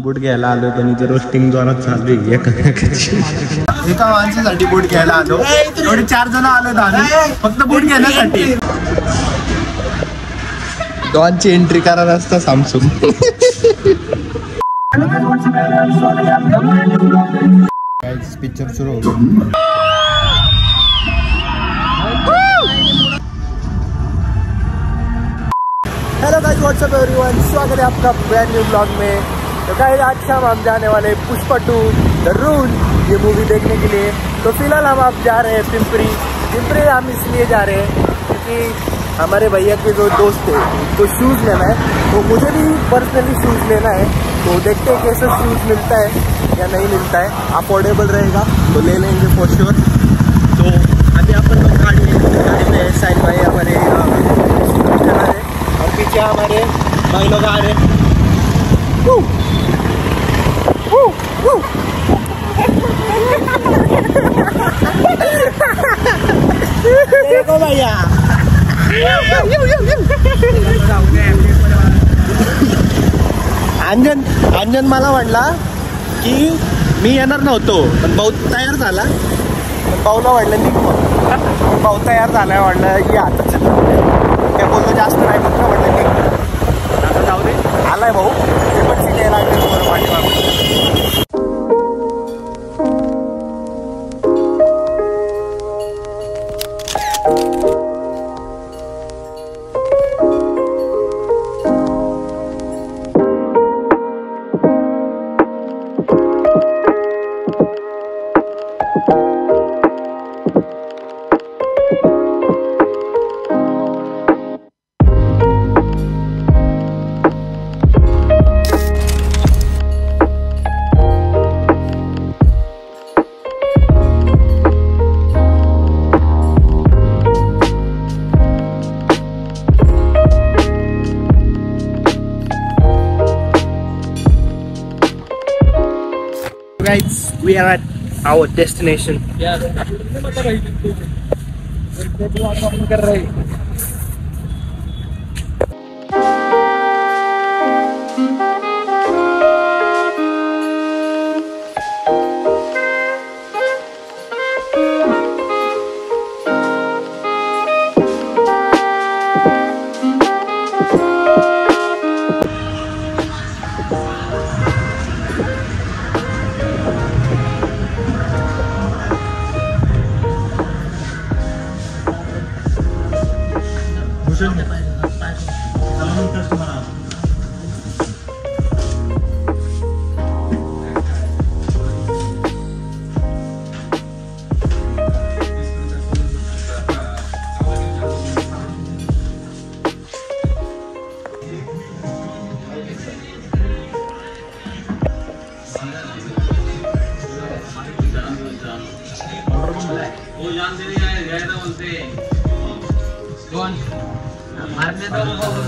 बूट घ्यायला आलो पण इथे रोस्टिंग जोरात चालू आहे एका माणसासाठी बूट घ्यायला आलो. एवढे 4 जण आलो आम्ही फक्त बूट घेण्यासाठी. डॉनची एंट्री करायला असता सॅमसंग. पिक्चर सुरू होतो. हेलो गाइस, व्हाट्सअप एवरीवन, स्वागत है आपका ब्रांड न्यू ब्लॉग में. तो गाइस आज शाम हम जाने वाले पुष्पा 2 द रूल ये मूवी देखने के लिए. तो फिलहाल हम आप जा रहे हैं पिंपरी. हम इसलिए जा रहे हैं क्योंकि हमारे भैया के जो दोस्त है तो शूज़ लेना है. तो मुझे भी पर्सनली शूज़ लेना है. तो देखते हैं कैसे शूज़ मिलता है या नहीं मिलता है. अफोर्डेबल रहेगा तो ले लेंगे फॉर श्योर. तो अभी अपन लोग गाड़ी में साइड भाई हमारे चला रहे और पीछे हमारे भाई लोग आ रहे. देखो भैया अंजन मला म्हणला की मी येणार नव्हतो पण भाऊ तयार झाला. भाऊला वाटलं निघ मग. भाऊ तयार झालाय वाटलं की आता काय बोलतो जास्त नाही फक्त म्हटलं की आता जाऊ दे. आलाय भाऊ ते पण सीट यायला लागले बरोबर पाठीमागून. Guys, we are at our destination.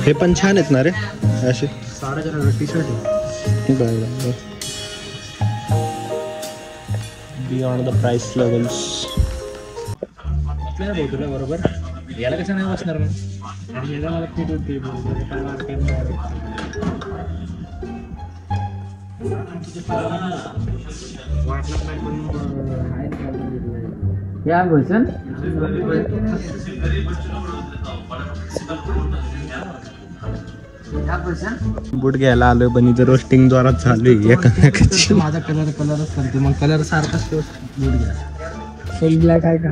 हे पण छान आहेत ना रे असे. 4,500 टी-शर्ट आहे. Beyond the price levels. बरोबर याला कसं नाही बसणार मला फिट होते. या भूषण बूट घ्यायला आलोय पण इथे रोस्टिंग जोरात चालू आहे. माझा कलरच करते मग. कलर सारखाच बूट घ्या. फुल ब्लॅक आहे का?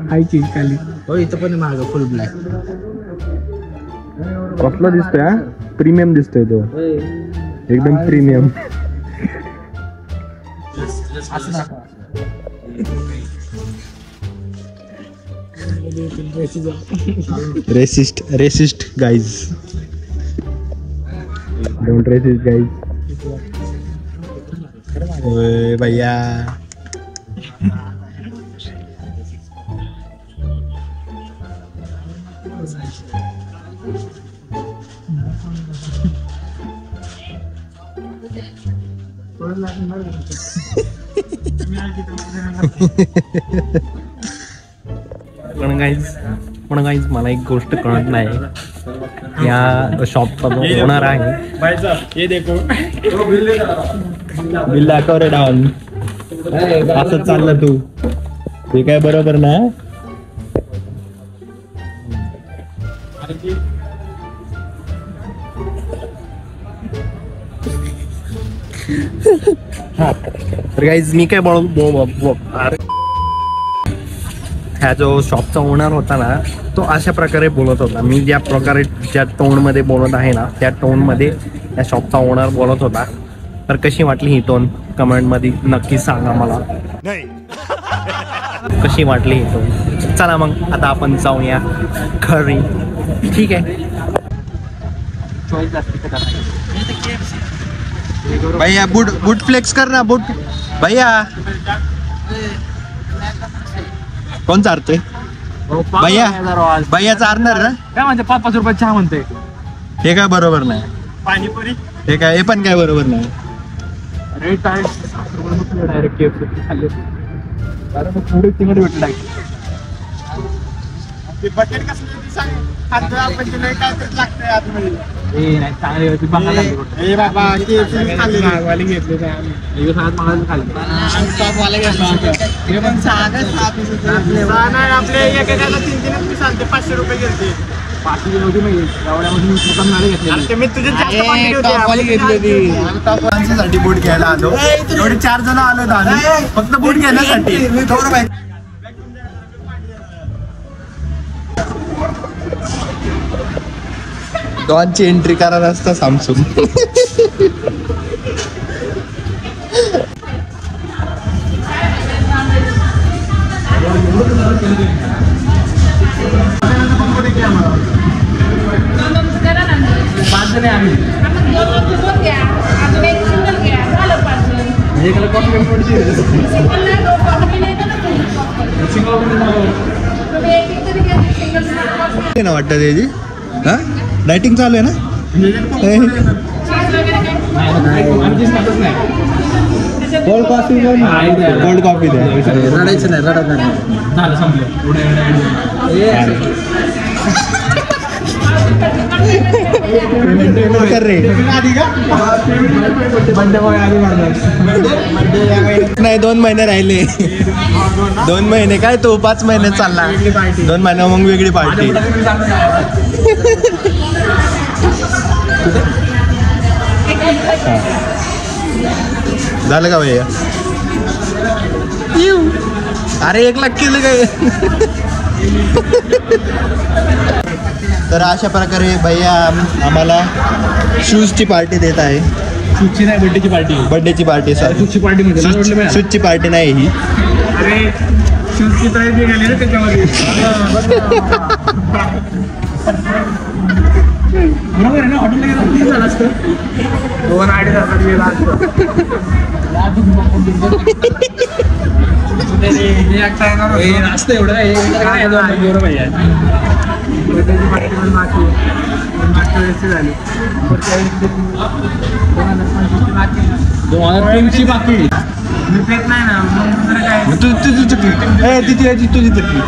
हाय चीज खाली. हो इथं पण महाग फुल ब्लॅक. कसला दिसतोय? प्रीमियम दिसतोय तो एकदम premium. Resist guys. Don't resist guys. ओए भैया पण गाईज मला एक गोष्ट कळत नाही. या शॉपचा ओनर आहे. बिल दाखव रे डाऊन. असं चाललं तू, हे काय बरोबर ना. तर गाईज मी काय ह्या जो शॉपचा ओनर होता ना तो अशा प्रकारे बोलत होता. मी ज्या प्रकारे ज्या टोन मध्ये बोलत आहे ना त्या टोन मध्ये त्या शॉपचा ओनर बोलत होता. तर कशी वाटली ही टोन कमेंट मध्ये नक्की सांगा मला. कशी वाटली ही टोन. चला मग आता आपण जाऊया घरी. ठीक आहे. भैया बूट फ्लेक्स कर ना. बूट भैया कोण चारतोय भैया. भैया चारणार ना. काय म्हणते 5-5 रुपये चहा म्हणते. हे काय बरोबर नाही. पाणीपुरी हे काय हे पण काय बरोबर नाही. रेट आहे डायरेक्ट KFC खाल्ले. कारण मग थोडी तिकडे भेटलं डायरेक्ट. ते बकेट कसं सांग. खाद्य आपण ते नाही काय तर लागतंय आतमध्ये. नाही चांगली होती बघायला. ए बाबा KFC खाल्ली मागवाली घेतली काय आम्ही. हे सगळ्यात मागायला खाल्ली. स्टॉक वाला घेतला. हे पण नाही आपले एकेकाला 3-3 पीस आलते. 500 रुपये घेतले. 500 होती मी एवढ्यामध्ये मी स्वतः नाळे घेतले. मी तुझे जास्त क्वांटिटी होती वाली घेतलेली. साठी बूट घ्यायला आलो. एवढे 4 जण आलो आम्ही फक्त बूट घेण्यासाठी. डॉनची एंट्री करा रस्ता सॅमसंग. ना वाटतं त्याची हा लाइटिंग चालू आहे ना. कोल्ड कॉफी कोल्ड कॉफी द्या. रडायचं नाही. रडत नाही झालं संपलं. नाही 2 महिने राहिले. 2 महिने काय तो 5 महिने चालला. 2 महिने मग वेगळी पार्टी. झालं का भैया. अरे 1 लाख केलं काय. तर अशा प्रकारे भैया आम्हाला शूजची पार्टी देत आहे. शूजची नाही बर्थडेची पार्टी. बर्थडेची पार्टी सर. शूजची पार्टी म्हणजे शूजची पार्टी नाही ही. अरे शूजची प्राईस निघाली ना त्याच्यामध्ये. बरोबर आहे ना. हॉटेलला गेला किती झालं असतं. 2-2.5 गेला असतं. असतं एवढं मागच्या वेळेस झाली. 2003ची बाकी नाही ना. तुझी चुकी तुझी चुकी.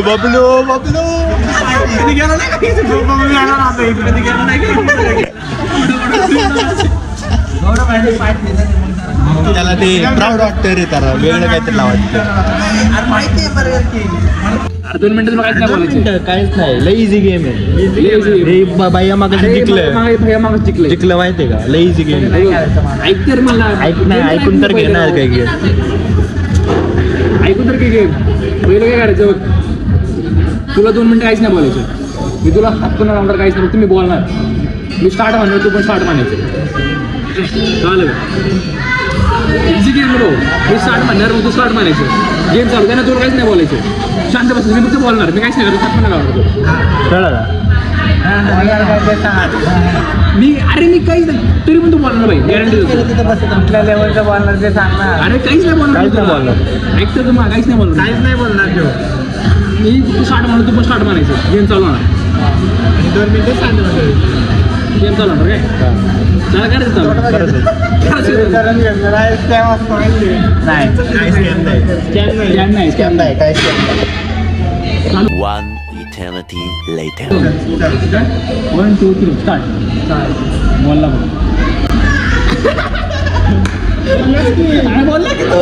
बबलो बबलो त्याला ते प्राऊड वाटतं रे. त्याला वेगळं काहीतरी लावायचं. 2 मिनिटं तुला काहीच नाही बोलायचं. काहीच नाही. लय इझी गेम आहे. बाया मागाशी जिंकलं माहितीये का. लय इझी गेम. ऐक तर मला. ऐकून तर घेणार काय गेम. ऐकून तर गेम. पहिलं काय करायचं तुला 2 मिनिटं काहीच नाही बोलायचं. मी तुला हात पण लावणार काहीच नाही. तुम्ही बोलणार. मी स्टार्ट म्हणणार तू पण स्टार्ट म्हणायचं. चालेल इझी गेम बरो. मी स्टार्ट म्हणणार मग तू स्टार्ट म्हणायचं. गेम चालू ना तुला काहीच नाही बोलायचं. शांत बस. मी फक्त बोलणार. मी काहीच नाही करतो. हात पण लावणार. कळलं मी काहीच नाही तरी पण तू बोलणार भाई. गॅरंटी कुठल्या लेवलचं बोलणार ते सांगणार. अरे काहीच नाही बोलणार. ऐकतं तुम्हाला काहीच नाही बोलणार. काहीच नाही बोलणार. मी तू स्टार्ट म्हणून तू पण स्टार्ट म्हणायचं. गेम चालू होणार. 2 मिनिटं सांग. गेम चालू होणार काय? चला करायचं चालू. One eternity later. 1 2 3 स्टार्ट. बोलला काय बोलला की तू?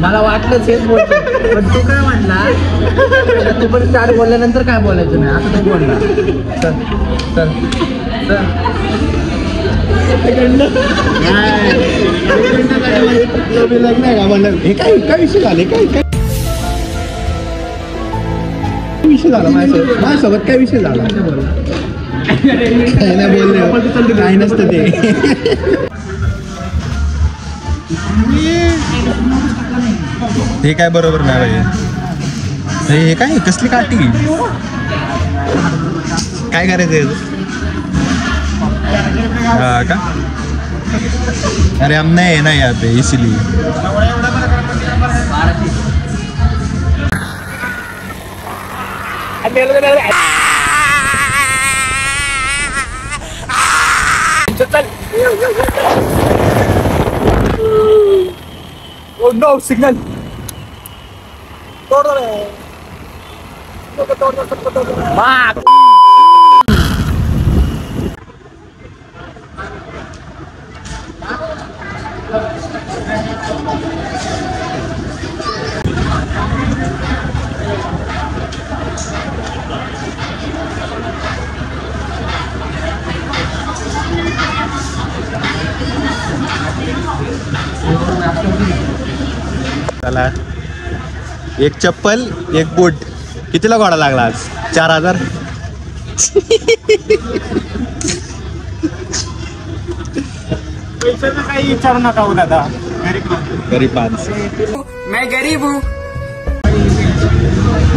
मला वाटलंच हेच बोलतो पण तू काय म्हणला तू पण स्टार बोलल्यानंतर काय बोलायचं नाही असं नाही बोलला. चल चल चल हे काय काय विषय झाले काय काय विषय झाला माझ्यासोबत काय विषय झाला काय नाही बोलले काय नसतं ते हे काय बरोबर नाही भाई हे काय कसली काठी काय करायचं हाँ का अरे हम नए हैं ना यहाँ पे इसीलिए Oh no, signal. तोड़ दो रे. तोड़ दो. मार. चला एक चप्पल एक बूट कितीला घोडा लागला आज 4000 पैशाचं काही विचारू नका हो दादा. गरीब माणसं मैं गरीब हूँ.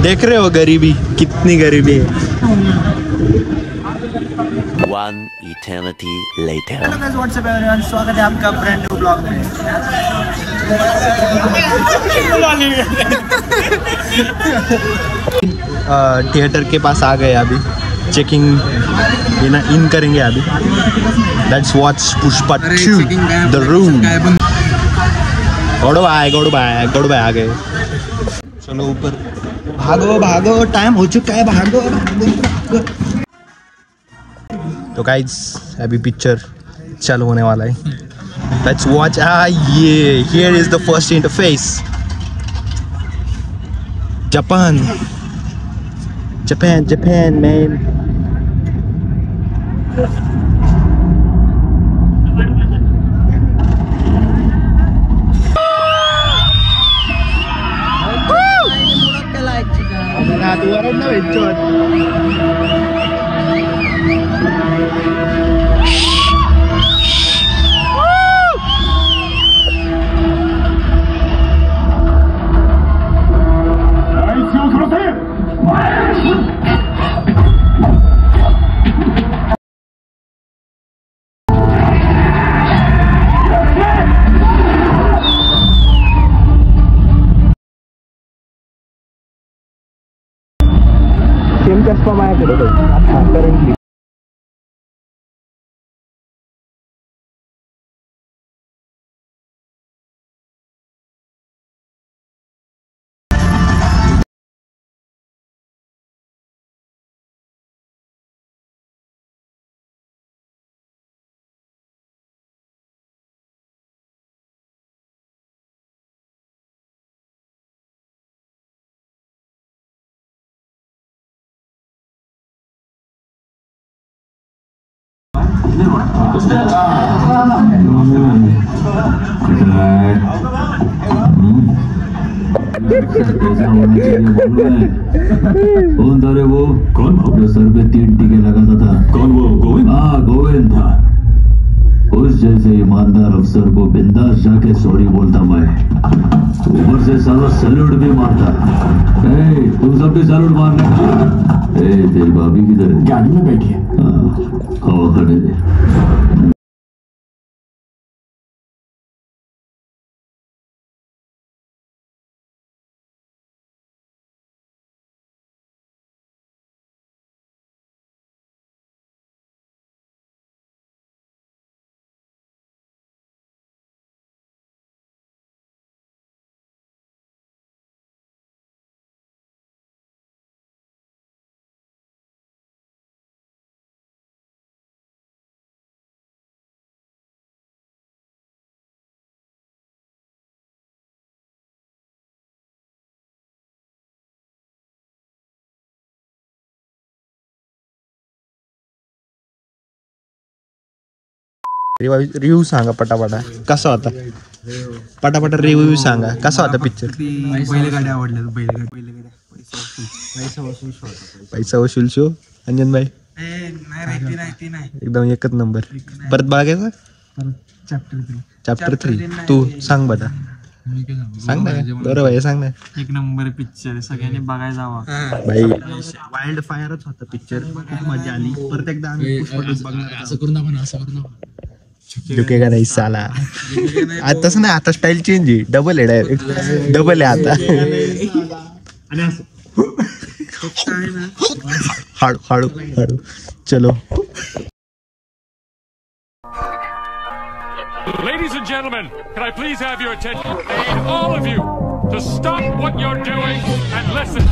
देख रहे हो गरीबी कितनी गरीबी है. One eternity later. What's up everyone स्वागत है आपका ब्रांड न्यू ब्लॉग में. थिएटर के पास आ गए अभी चेकिंग इन करेंगे अभी. Let's watch Pushpa 2 the rule. Gaur भाई आ गए. चलो ऊपर भागो टाइम हो चुका है भागो. तो गाइस अभी पिक्चर चालू होने वाला है. Let's watch. ये here is the first interface. Japan man. Same चष्मा माझ्याकडे आता करंटली. कौन था रे वो? कौन? जो सर पे 3 टीके लगाता था. कौन वो? गोविंद. हाँ गोविंद था. उस जैसे ईमानदार अफसर को बिंदास जाके सॉरी बोलता मैं. ऊपर से साला सैल्यूट भी मारता. तुम सब भी सैल्यूट मारना. तेरी भाभी किधर है? गाड़ी में बैठी है. हाँ हवा खड़े दे. रिव्ह्यू सांगा पटापटा कसा होता. पटापटा रिव्ह्यू सांगा कसा होता पिक्चर. बैलगाडी आवडल्या. पैसा वसूल शो. अंजन भाई एकदम एकच नंबर. परत बघायचा चॅप्टर 3. तू सांग बघा. सांग ना बरोबर आहे सांग ना. एक नंबर पिक्चर सगळ्यांनी बघायला जावा भाई. वाईल्ड फायरच होता पिक्चर. खूप मजा आली. परत एकदा आम्ही असं करून आपण असं करून झुकेगा नाही साला. आता तसं नाही आता स्टाईल चेंज आहे. डबल आहे डायरेक्ट. डबल आहे आता. हाडू हाडू हाडू चलो. Ladies and gentlemen, can I please have your attention? I need all of you to stop what you're doing and listen.